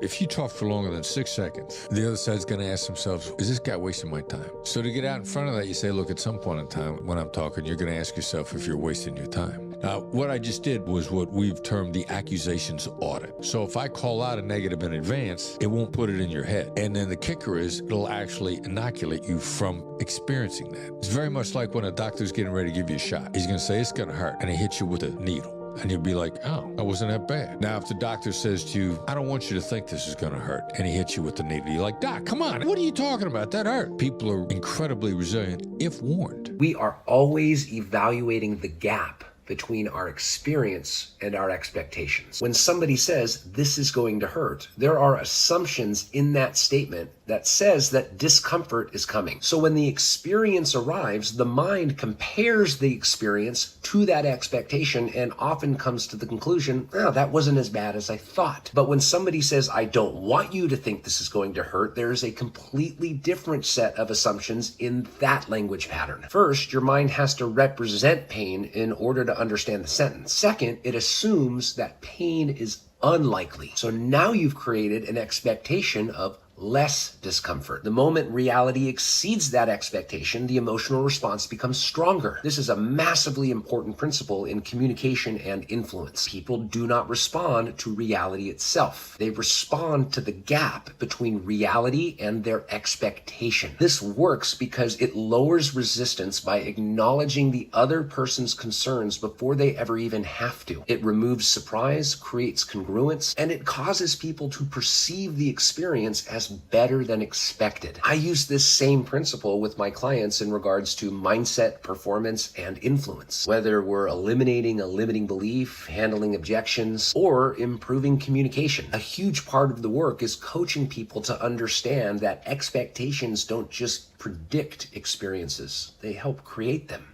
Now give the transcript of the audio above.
If you talk for longer than 6 seconds, the other side's going to ask themselves, is this guy wasting my time? So to get out in front of that, you say, look, at some point in time when I'm talking, you're going to ask yourself if you're wasting your time. Now, what I just did was what we've termed the accusations audit. So if I call out a negative in advance, it won't put it in your head. And then the kicker is it'll actually inoculate you from experiencing that. It's very much like when a doctor's getting ready to give you a shot. He's going to say, it's going to hurt. And he hits you with a needle. And you'll be like, oh, that wasn't that bad. Now, if the doctor says to you, I don't want you to think this is going to hurt, and he hits you with the needle, you're like, Doc, come on, what are you talking about? That hurt. People are incredibly resilient if warned. We are always evaluating the gap between our experience and our expectations. When somebody says, this is going to hurt, there are assumptions in that statement that says that discomfort is coming. So when the experience arrives, the mind compares the experience to that expectation and often comes to the conclusion, oh, that wasn't as bad as I thought. But when somebody says, I don't want you to think this is going to hurt, there's a completely different set of assumptions in that language pattern. First, your mind has to represent pain in order to understand the sentence. Second, it assumes that pain is unlikely. So now you've created an expectation of less discomfort. The moment reality exceeds that expectation, the emotional response becomes stronger. This is a massively important principle in communication and influence. People do not respond to reality itself. They respond to the gap between reality and their expectation. This works because it lowers resistance by acknowledging the other person's concerns before they ever even have to. It removes surprise, creates congruence, and it causes people to perceive the experience as better than expected. I use this same principle with my clients in regards to mindset, performance, and influence. Whether we're eliminating a limiting belief, handling objections, or improving communication. A huge part of the work is coaching people to understand that expectations don't just predict experiences, they help create them.